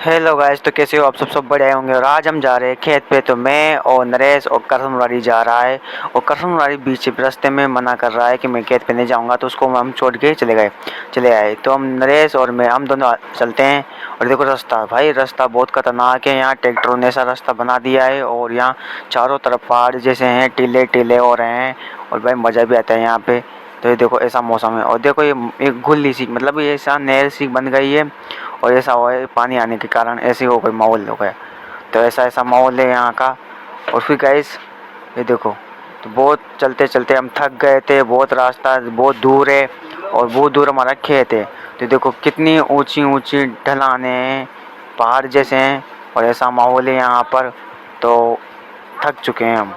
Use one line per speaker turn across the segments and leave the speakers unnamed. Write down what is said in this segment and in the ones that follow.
Hello guys, तो कैसे हो आप? सब बढ़िया होंगे। और आज हम जा रहे हैं खेत पे। तो मैं और नरेश और करसन मुरारी जा रहा है। और करसन मुरारी बीच रास्ते में मना कर रहा है कि मैं खेत पे नहीं जाऊंगा, तो उसको हम छोड़ के चले आए। तो हम नरेश और मैं हम दोनों चलते हैं। और देखो रास्ता, भाई रास्ता बहुत खतरनाक है। यहाँ ट्रैक्टरों ने ऐसा रास्ता बना दिया है और यहाँ चारों तरफ पहाड़ जैसे हैं, टीले टीले हो रहे हैं। और भाई मज़ा भी आता है यहाँ पे। तो ये देखो ऐसा मौसम है। और देखो ये एक गुल्ली सी, मतलब ये ऐसा नहर सी बन गई है। और ऐसा हुआ है पानी आने के कारण, ऐसे हो गए माहौल हो गया। तो ऐसा माहौल है यहाँ का। और फिर गाइस ये देखो, तो बहुत चलते चलते हम थक गए थे। बहुत रास्ता बहुत दूर है और बहुत दूर हमारा खेत है। तो देखो कितनी ऊंची ऊंची ढलाने हैं, पहाड़ जैसे हैं। और ऐसा माहौल है यहाँ पर। तो थक चुके हैं हम।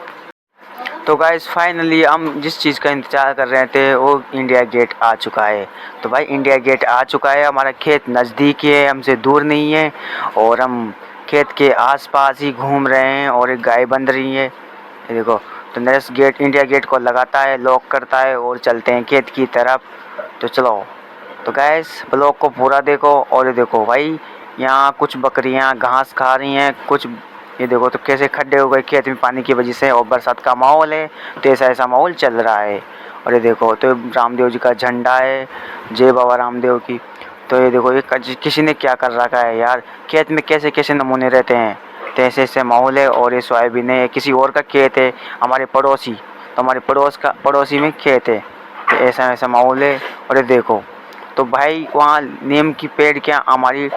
तो गाइस फाइनली हम जिस चीज़ का इंतज़ार कर रहे थे वो इंडिया गेट आ चुका है। तो भाई इंडिया गेट आ चुका है। हमारा खेत नज़दीक ही है, हमसे दूर नहीं है। और हम खेत के आसपास ही घूम रहे हैं और एक गाय बंध रही है, ये देखो। तो नरेश गेट इंडिया गेट को लगाता है, लॉक करता है और चलते हैं खेत की तरफ। तो चलो। तो गैस ब्लॉग को पूरा देखो। और ये देखो भाई, यहाँ कुछ बकरियाँ घास खा रही हैं, कुछ ये देखो तो कैसे खड्डे हो गए खेत में पानी की वजह से। और बरसात का माहौल है, तो ऐसा माहौल चल रहा है। और ये देखो तो रामदेव जी का झंडा है, जय बाबा रामदेव की। तो ये देखो ये किसी ने क्या कर रखा है यार, खेत में कैसे कैसे नमूने रहते हैं। तो ऐसे माहौल है। और ये सोयाबीन है, किसी और का खेत है, हमारे पड़ोसी। तो हमारे पड़ोसी में खेत है। तो ऐसा माहौल है। और ये देखो तो भाई वहाँ नीम की पेड़ क्या हमारी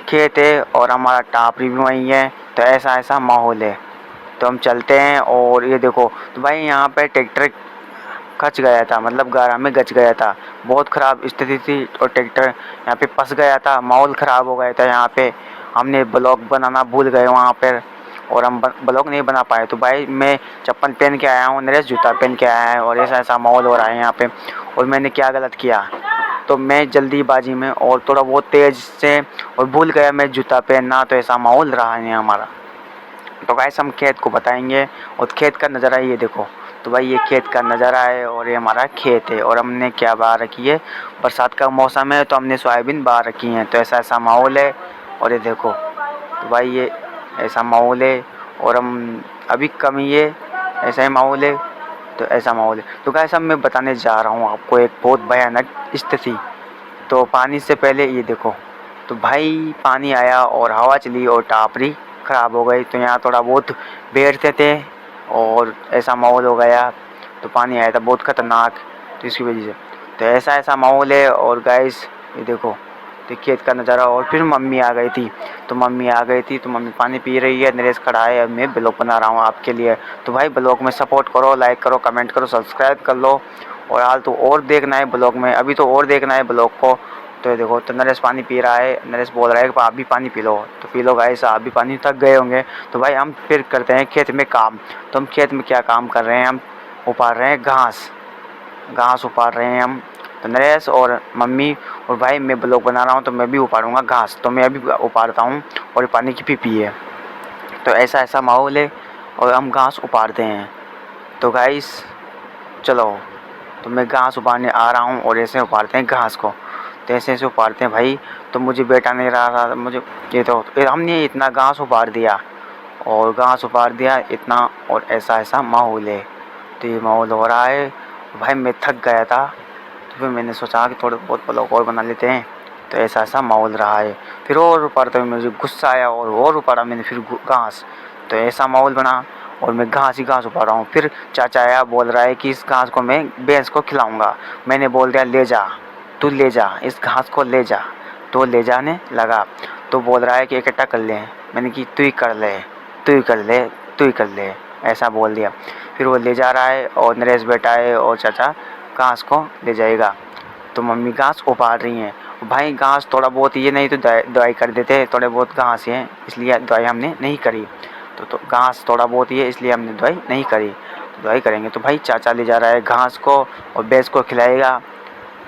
खेत है और हमारा टापरी भी वहीं है। तो ऐसा माहौल है। तो हम चलते हैं। और ये देखो तो भाई यहाँ पे ट्रैक्टर खच गया था, मतलब गारा में गच गया था। बहुत ख़राब स्थिति थी और ट्रैक्टर यहाँ पे फंस गया था। माहौल ख़राब हो गया था यहाँ पे। हमने ब्लॉग बनाना भूल गए वहाँ पर और हम ब्लॉग नहीं बना पाए। तो भाई मैं चप्पल पहन के आया हूँ, नरेश जूता पहन के आया है। और ऐसा माहौल हो रहा है यहाँ पे। और मैंने क्या गलत किया, तो मैं जल्दीबाजी में और थोड़ा बहुत तेज़ से और भूल गया मैं जूता पहनना। तो ऐसा माहौल रहा है हमारा। तो गाइस हम खेत को बताएंगे। और खेत का नज़ारा ये देखो। तो भाई ये खेत का नज़ारा है और ये हमारा खेत है। और हमने क्या बा रखी है, बरसात का मौसम है तो हमने सोयाबीन बा रखी है। तो ऐसा माहौल है। और ये देखो तो भाई ये ऐसा माहौल है। और हम अभी कम ही है, ऐसा ही माहौल है। तो ऐसा माहौल है। तो गाइस अब मैं बताने जा रहा हूँ आपको एक बहुत भयानक स्थिति। तो पानी से पहले ये देखो, तो भाई पानी आया और हवा चली और टापरी ख़राब हो गई। तो यहाँ थोड़ा बहुत बैठते थे और ऐसा माहौल हो गया। तो पानी आया था बहुत ख़तरनाक, तो इसकी वजह से तो ऐसा माहौल है। और गाइस ये देखो तो खेत का नज़ारा। और फिर मम्मी आ गई थी। तो मम्मी पानी पी रही है, नरेश खड़ा है, मैं ब्लॉग बना रहा हूँ आपके लिए। तो भाई ब्लॉग में सपोर्ट करो, लाइक करो, कमेंट करो, सब्सक्राइब कर लो। और हाल तो और देखना है ब्लॉग में, अभी तो और देखना है ब्लॉग को। तो ये देखो तो नरेश पानी पी रहा है। नरेश बोल रहा है कि आप भी पानी पी लो। तो पी लो गाइस, आप भी पानी थक गए होंगे। तो भाई हम फिर करते हैं खेत में काम। तो हम खेत में क्या काम कर रहे हैं, हम उपाड़ रहे हैं घास उपाड़ रहे हैं हम। तो नरेश और मम्मी और भाई मैं ब्लॉग बना रहा हूँ तो मैं भी उपाड़ूँगा घास। तो मैं अभी उपाड़ता हूँ और पानी की पीपी है। तो ऐसा माहौल है और हम घास उपाड़ते हैं। तो गाइस चलो, तो मैं घास उपाड़ने आ रहा हूँ और ऐसे उपाड़ते हैं घास को। तो ऐसे उपाड़ते हैं भाई। तो मुझे बेटा नहीं रहा था, मुझे ये तो हमने इतना घास उपाड़ दिया और घास उपाड़ दिया इतना। और ऐसा माहौल है। तो ये माहौल हो रहा है। भाई मैं थक गया था, तो फिर मैंने सोचा कि थोड़े बहुत ब्लॉग और बना लेते हैं। तो ऐसा माहौल रहा है। फिर और उपाड़ते हुए मुझे गुस्सा आया और उपाड़ा मैंने फिर घास। तो ऐसा माहौल बना और मैं घास ही घास उपाड़ रहा हूँ। फिर चाचा आया, बोल रहा है कि इस घास को मैं भैंस को खिलाऊँगा। मैंने बोल दिया ले जा, तू ले जा, इस घास को ले जा। तो ले जाने लगा। तो बोल रहा है कि इकट्ठा कर ले। मैंने कि तू ही कर ले, तू ही कर ले, तू ही कर ले, ऐसा बोल दिया। फिर वो ले जा रहा है और नरेश बेटा है और चाचा घास को ले जाएगा। तो मम्मी घास उपाड़ रही हैं। भाई घास थोड़ा बहुत ये नहीं तो दवाई कर देते, थोड़े बहुत घास हैं इसलिए दवाई हमने नहीं करी। तो घास थोड़ा बहुत ही है इसलिए हमने दवाई नहीं करी। तो दवाई करेंगे। तो भाई चाचा ले जा रहा है घास को और भैंस को खिलाएगा।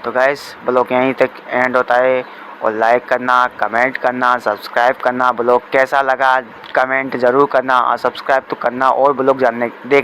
तो गाइस ब्लॉग यहीं तक एंड होता है। और लाइक करना, कमेंट करना, सब्सक्राइब करना। ब्लॉग कैसा लगा कमेंट ज़रूर करना और सब्सक्राइब तो करना और ब्लॉग जानने देख